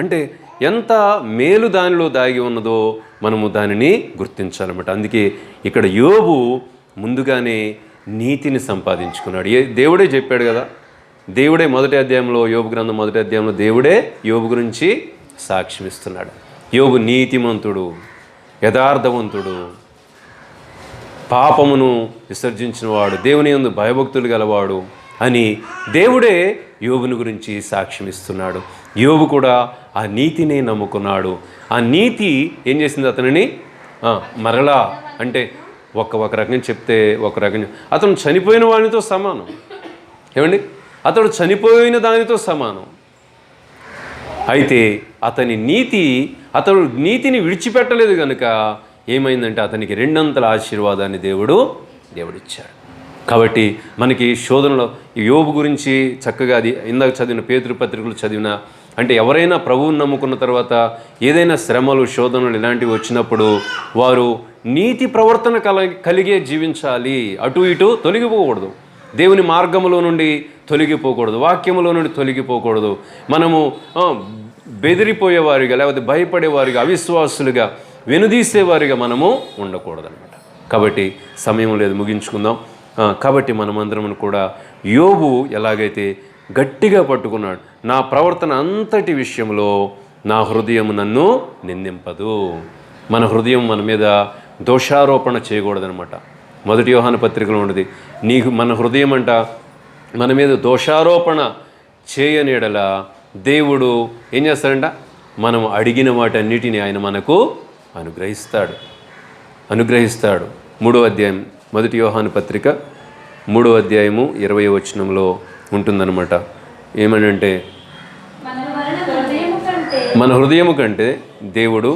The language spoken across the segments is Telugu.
అంటే ఎంత మేలు దానిలో దాగి ఉన్నదో మనము దానిని గుర్తించాలన్నమాట. అందుకే ఇక్కడ యోబు ముందుగానే నీతిని సంపాదించుకున్నాడు. దేవుడే చెప్పాడు కదా, దేవుడే మొదటి అధ్యాయంలో, యోబు గ్రంథం మొదటి అధ్యాయంలో దేవుడే యోబు గురించి సాక్ష్యం ఇస్తున్నాడు. యోబు నీతిమంతుడు, యథార్థవంతుడు, పాపమును విసర్జించినవాడు, దేవుని యందు భయభక్తులు గలవాడు అని దేవుడే యోబుని గురించి సాక్ష్యం ఇస్తున్నాడు. యోబు కూడా ఆ నీతిని నమ్ముకున్నాడు. ఆ నీతి ఏం చేసింది అతనిని మరలా, అంటే ఒక రకంగా చెప్తే ఒక రకంగా అతను చనిపోయిన వానితో సమానం. ఏమండి, అతడు చనిపోయిన దానితో సమానం. అయితే అతని అతడు నీతిని విడిచిపెట్టలేదు కనుక ఏమైందంటే అతనికి రెండంతల ఆశీర్వాదాన్ని దేవుడిచ్చాడు. కాబట్టి మనకి శోధనలో యోబు గురించి చక్కగా అది ఇందాక చదివిన పేతురు పత్రికలు చదివిన, అంటే ఎవరైనా ప్రభువుని నమ్ముకున్న తర్వాత ఏదైనా శ్రమలు, శోధనలు ఇలాంటివి వచ్చినప్పుడు వారు నీతి ప్రవర్తన కలిగే జీవించాలి. అటు ఇటు తొలగిపోకూడదు, దేవుని మార్గములో నుండి తొలగిపోకూడదు, వాక్యములో నుండి తొలగిపోకూడదు. మనము బెదిరిపోయేవారిగా, లేకపోతే భయపడేవారిగా, అవిశ్వాసులుగా, వెనుదీసేవారిగా మనము ఉండకూడదన్నమాట. కాబట్టి సమయం లేదు, ముగించుకుందాం. కాబట్టి మనమందరం కూడా యోబు ఎలాగైతే గట్టిగా పట్టుకున్నాడు, నా ప్రవర్తన అంతటి విషయంలో నా హృదయం నన్ను నిందింపదు. మన హృదయం మన మీద దోషారోపణ చేయకూడదనమాట. మొదటి యోహాను పత్రికలో ఉన్నది, మన హృదయం అంట మన మీద దోషారోపణ చేయని యెడల దేవుడు ఏం చేస్తాడంట, మనం అడిగిన వాటన్నిటిని ఆయన మనకు అనుగ్రహిస్తాడు. 3వ అధ్యాయం మొదటి యోహాను పత్రిక 3వ అధ్యాయము 20వ వచనంలో ఉంటుందన్నమాట. ఏమనంటే మన హృదయము కంటే దేవుడు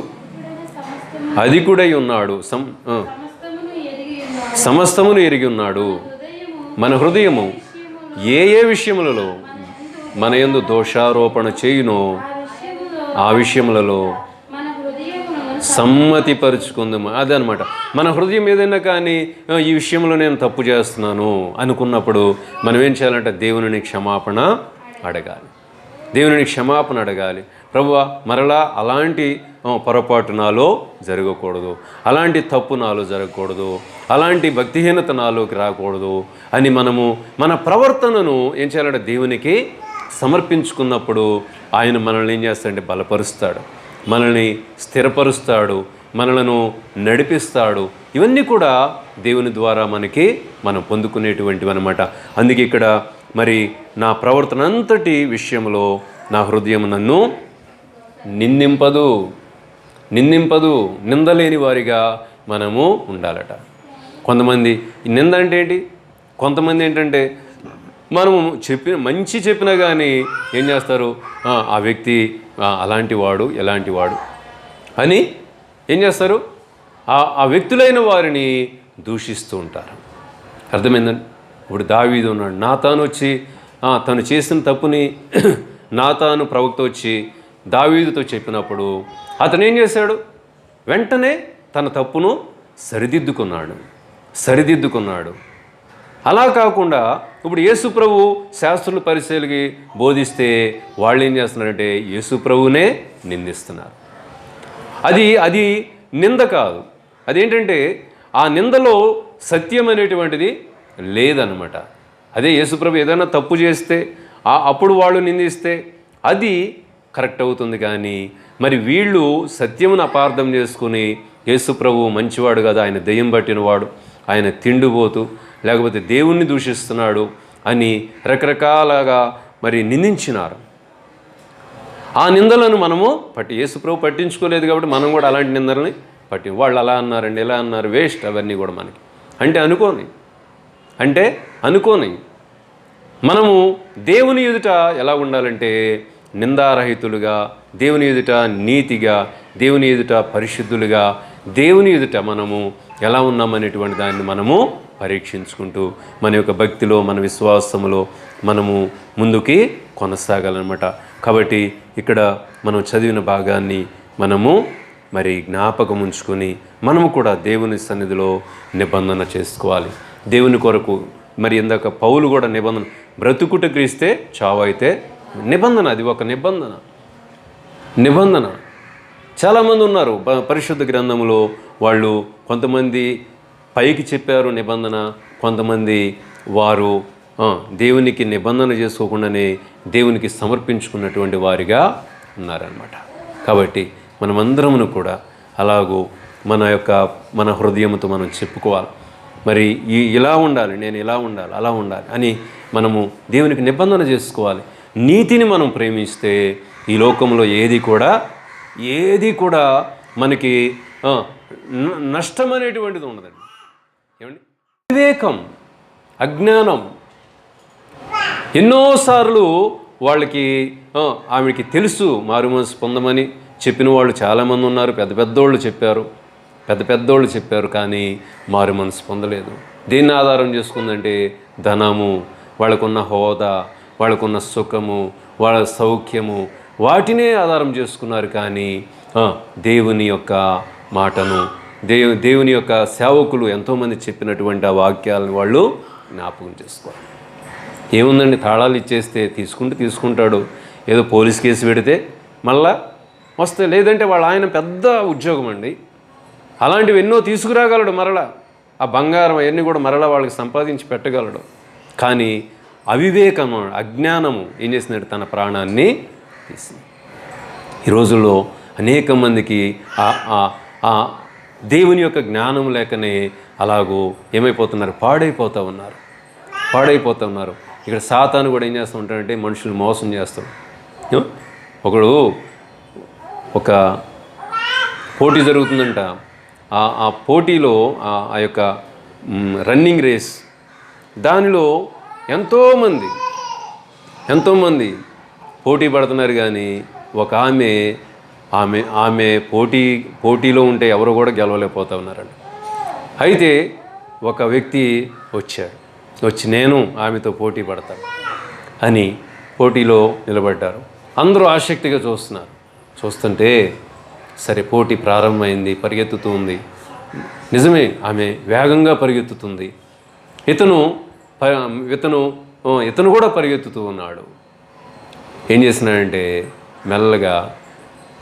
అధికుడై ఉన్నాడు, సమస్తమును ఎరిగి ఉన్నాడు. మన హృదయము ఏ విషయములలో మన యందు దోషారోపణ చేయునో ఆ విషయములలో సమ్మతిపరుచుకుందాము. అదనమాట. మన హృదయం ఏదైనా కానీ ఈ విషయంలో నేను తప్పు చేస్తున్నాను అనుకున్నప్పుడు మనం ఏం చేయాలంటే దేవుని క్షమాపణ అడగాలి. ప్రభువా, మరలా అలాంటి పొరపాటు నాలో జరగకూడదు, అలాంటి తప్పు నాలో జరగకూడదు, అలాంటి భక్తిహీనత నాలోకి రాకూడదు అని మనము మన ప్రవర్తనను ఏం చేయాలంటే దేవునికి సమర్పించుకున్నప్పుడు ఆయన మనల్ని ఏం చేస్తాడంటే బలపరుస్తాడు, మనల్ని స్థిరపరుస్తాడు, మనలను నడిపిస్తాడు. ఇవన్నీ కూడా దేవుని ద్వారా మనం పొందుకునేటువంటివి అన్నమాట. అందుకే ఇక్కడ మరి నా ప్రవర్తన అంతటి విషయంలో నా హృదయం నన్ను నిందింపదు, నిందలేని వారిగా మనము ఉండాలట. కొంతమంది నింద అంటే ఏంటి, కొంతమంది ఏంటంటే మనము మంచి చెప్పినా కానీ ఏం చేస్తారు, ఆ వ్యక్తి అలాంటి వాడు, ఎలాంటి వాడు అని ఏం చేస్తారు, ఆ వ్యక్తులైన వారిని దూషిస్తూ ఉంటారు. అర్థమైందండి? ఇప్పుడు దావీదు ఉన్నాడు, నాతాను వచ్చి తను చేసిన తప్పుని నాతాను ప్రవక్త వచ్చి దావీదుతో చెప్పినప్పుడు అతను ఏం చేశాడు, వెంటనే తన తప్పును సరిదిద్దుకున్నాడు. అలా కాకుండా ఇప్పుడు యేసు ప్రభు శాస్త్రుల పరిచయులకి బోధిస్తే వాళ్ళు ఏం చేస్తున్నారంటే యేసు ప్రభువునే నిందిస్తున్నారు. అది నింద కాదు. అదేంటంటే ఆ నిందలో సత్యం అనేటువంటిది లేదన్నమాట. అదే యేసు ప్రభు ఏదైనా తప్పు చేస్తే అప్పుడు వాళ్ళు నిందిస్తే అది కరెక్ట్ అవుతుంది. కానీ మరి వీళ్ళు సత్యమును అపార్థం చేసుకుని యేసు ప్రభు మంచివాడు కదా, ఆయన దెయ్యం పట్టినవాడు, ఆయన తిండిపోతూ లేకపోతే దేవుణ్ణి దూషిస్తున్నాడు అని రకరకాలుగా మరి నిందించినారు. ఆ నిందలను మనము యేసు ప్రభు పట్టించుకోలేదు కాబట్టి మనం కూడా అలాంటి నిందలని వాళ్ళు అలా అన్నారండి, ఎలా అన్నారు, వేస్ట్ అవన్నీ కూడా మనకి అంటే అనుకోని మనము దేవుని ఎదుట ఎలా ఉండాలంటే నిందారహితులుగా, దేవుని ఎదుట నీతిగా, దేవుని ఎదుట పరిశుద్ధులుగా, దేవుని ఎదుట మనము ఎలా ఉన్నామనేటువంటి దాన్ని మనము పరీక్షించుకుంటూ మన యొక్క భక్తిలో, మన విశ్వాసములో మనము ముందుకి కొనసాగాలన్నమాట. కాబట్టి ఇక్కడ మనం చదివిన భాగాన్ని మనము మరి జ్ఞాపకం ఉంచుకొని మనము కూడా దేవుని సన్నిధిలో నిబంధన చేసుకోవాలి. దేవుని కొరకు మరి ఇందాక పౌలు కూడా నిబంధన, బ్రతుకుట క్రీస్తే చావు అయితే నిబంధన, అది ఒక నిబంధన. నిబంధన. చాలామంది ఉన్నారు పరిశుద్ధ గ్రంథంలో, వాళ్ళు కొంతమంది పైకి చెప్పారు నిబంధన, కొంతమంది వారు దేవునికి నిబంధన చేసుకోకుండానే దేవునికి సమర్పించుకున్నటువంటి వారిగా ఉన్నారన్నమాట. కాబట్టి మనమందరమును కూడా అలాగూ మన హృదయంతో మనం చెప్పుకోవాలి. మరి ఇలా ఉండాలి, నేను ఇలా ఉండాలి, అలా ఉండాలి అని మనము దేవునికి నిబంధన చేసుకోవాలి. నీతిని మనం ప్రేమిస్తే ఈ లోకంలో ఏది కూడా మనకి నష్టం అనేటువంటిది ఉండదండి. ఏమండి? వివేకం, అజ్ఞానం ఎన్నోసార్లు వాళ్ళకి ఆమెకి తెలుసు మారు మనసు పొందమని చెప్పిన వాళ్ళు చాలామంది ఉన్నారు. పెద్దోళ్ళు చెప్పారు కానీ మారు మనసు పొందలేదు. దేన్ని ఆధారం చేసుకుందంటే ధనము, వాళ్ళకున్న హోదా, వాళ్ళకున్న సుఖము, వాళ్ళ సౌఖ్యము, వాటినే ఆధారం చేసుకున్నారు. కానీ దేవుని యొక్క మాటను, దేవుని యొక్క సేవకులు ఎంతోమంది చెప్పినటువంటి ఆ వాక్యాలను వాళ్ళు జ్ఞాపకం చేసుకోవాలి. ఏముందండి, తాళాలు ఇచ్చేస్తే తీసుకుంటాడు, ఏదో పోలీస్ కేసు పెడితే మళ్ళా వస్తే, లేదంటే ఆయన పెద్ద ఉద్యోగం అండి, అలాంటివి ఎన్నో తీసుకురాగలడు, మరలా ఆ బంగారం అవన్నీ కూడా మరలా వాళ్ళకి సంపాదించి పెట్టగలడు. కానీ అవివేకము, అజ్ఞానము ఏం చేసినట్టు తన ప్రాణాన్ని తీసింది. ఈ రోజుల్లో అనేక మందికి దేవుని యొక్క జ్ఞానం లేకనే అలాగూ ఏమైపోతున్నారు, పాడైపోతూ ఉన్నారు. ఇక్కడ సాతాను కూడా ఏం చేస్తూ ఉంటాడంటే మనుషులు మోసం చేస్తాడు. ఒక పోటీ జరుగుతుందంట. ఆ పోటీలో ఆ యొక్క రన్నింగ్ రేస్, దానిలో ఎంతోమంది పోటీ పడుతున్నారు. కానీ ఒక ఆమె పోటీలో ఉంటే ఎవరు కూడా గెలవలేకపోతూ ఉన్నారండి. అయితే ఒక వ్యక్తి వచ్చి నేను ఆమెతో పోటీ పడతాను అని పోటీలో నిలబడ్డారు. అందరూ ఆసక్తిగా చూస్తుంటే సరే పోటీ ప్రారంభమైంది, పరిగెత్తుతూ ఉంది. నిజమే, ఆమె వేగంగా పరిగెత్తుతుంది. ఇతను కూడా పరిగెత్తుతూ ఉన్నాడు. ఏం చేసినాడంటే మెల్లగా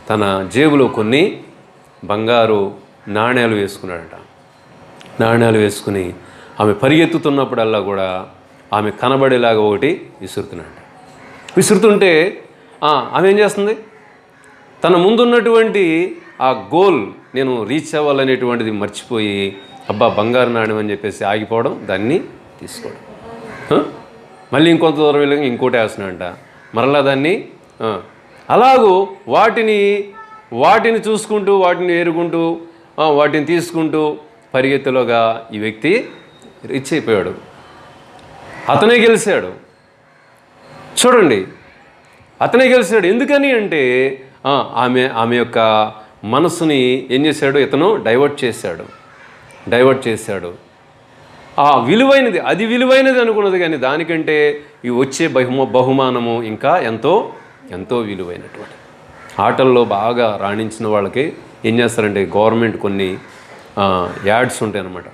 తన జేబులో కొన్ని బంగారు నాణ్యాలు వేసుకున్నాడట. నాణ్యాలు వేసుకుని ఆమె పరిగెత్తుతున్నప్పుడల్లా కూడా ఆమె కనబడేలాగా ఒకటి విసురుతుంటే ఆమె ఏం చేస్తుంది, తన ముందున్నటువంటి ఆ గోల్ నేను రీచ్ అవ్వాలనేటువంటిది మర్చిపోయి బంగారు నాణ్యం అని చెప్పేసి ఆగిపోవడం, దాన్ని తీసుకోవడం, మళ్ళీ ఇంకొంత దూరం వెళ్ళి ఇంకోటి వేస్తున్నాడంట, మరలా దాన్ని అలాగూ వాటిని చూసుకుంటూ, వాటిని ఏరుకుంటూ, వాటిని తీసుకుంటూ పరిగెత్తులోగా ఈ వ్యక్తి రీచ్ అయిపోయాడు. అతనే గెలిచాడు. చూడండి, అతనే గెలిచాడు. ఎందుకని అంటే ఆమె యొక్క మనసుని ఏం చేశాడు, ఇతను డైవర్ట్ చేశాడు. అది విలువైనది అనుకున్నది, కానీ దానికంటే ఈ వచ్చే బహుమానము ఇంకా ఎంతో విలువైనటువంటి. ఆటల్లో బాగా రాణించిన వాళ్ళకి ఏం చేస్తారంటే గవర్నమెంట్ కొన్ని యాడ్స్ ఉంటాయి అన్నమాట.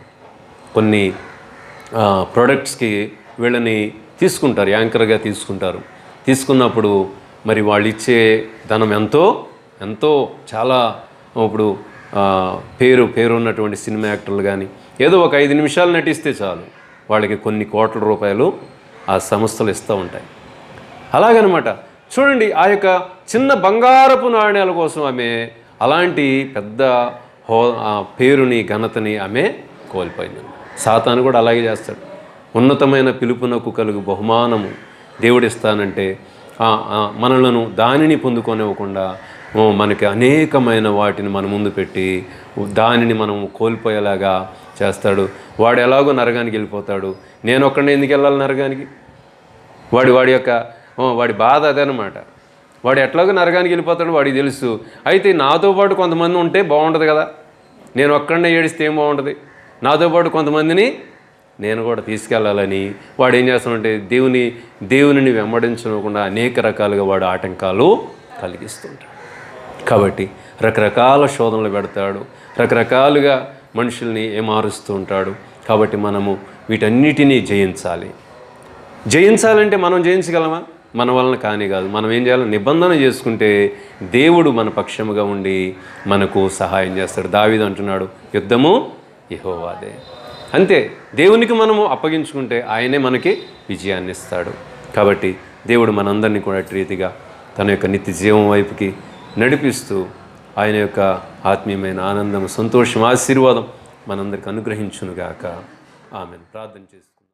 కొన్ని ప్రోడక్ట్స్కి వీళ్ళని తీసుకుంటారు, యాంకర్గా తీసుకున్నప్పుడు మరి వాళ్ళు ఇచ్చే ధనం ఎంతో చాలా, ఇప్పుడు పేరు ఉన్నటువంటి సినిమా యాక్టర్లు కానీ ఏదో ఒక 5 నిమిషాలు నటిస్తే చాలు వాళ్ళకి కొన్ని కోట్ల రూపాయలు ఆ సంస్థలు ఇస్తూ ఉంటాయి. అలాగనమాట. చూడండి, ఆ యొక్క చిన్న బంగారపు నాణ్యాల కోసం ఆమె అలాంటి పెద్ద పేరుని, ఘనతని ఆమె కోల్పోయింది. సాతాను కూడా అలాగే చేస్తాడు. ఉన్నతమైన పిలుపునకు కలుగు బహుమానము దేవుడిస్తానంటే మనలను దానిని పొందుకొనివ్వకుండా మనకి అనేకమైన వాటిని మన ముందు పెట్టి దానిని మనం కోల్పోయేలాగా చేస్తాడు. వాడు ఎలాగో నరకానికి వెళ్ళిపోతాడు. నేను ఒక్కడే ఎందుకు వెళ్ళాలి నరకానికి? వాడి బాధ అదనమాట. వాడు ఎట్లాగో నరకానికి వెళ్ళిపోతాడు, వాడికి తెలుసు. అయితే నాతో పాటు కొంతమంది ఉంటే బాగుంటుంది కదా, నేను ఒక్కడనే ఏడిస్తే ఏం బాగుంటుంది, నాతో పాటు కొంతమందిని నేను కూడా తీసుకెళ్ళాలని వాడు ఏం చేస్తాడంటే దేవునిని వెంబడించకుండా అనేక రకాలుగా వాడు ఆటంకాలు కలిగిస్తుంటాడు. కాబట్టి రకరకాల శోధనలు పెడతాడు, రకరకాలుగా మనుషుల్ని ఏమారుస్తూ ఉంటాడు. కాబట్టి మనము వీటన్నిటినీ జయించాలంటే మనం జయించగలమా? మన వలన కాని కాదు. మనం ఏం చేయాలి? నిబంధన చేసుకుంటే దేవుడు మన పక్షముగా ఉండి మనకు సహాయం చేస్తాడు. దావీదు అంటున్నాడు, యుద్ధము యెహోవాదే. అంతే, దేవునికి మనము అప్పగించుకుంటే ఆయనే మనకి విజయాన్ని ఇస్తాడు. కాబట్టి దేవుడు మనందరినీ కూడా రీతిగా తన యొక్క నిత్య జీవం వైపుకి నడిపిస్తూ ఆయన యొక్క ఆత్మీయమైన ఆనందం, సంతోషం, ఆశీర్వాదం మనందరికి అనుగ్రహించునుగాక. ఆమెన్. ప్రార్థన చేస్తూ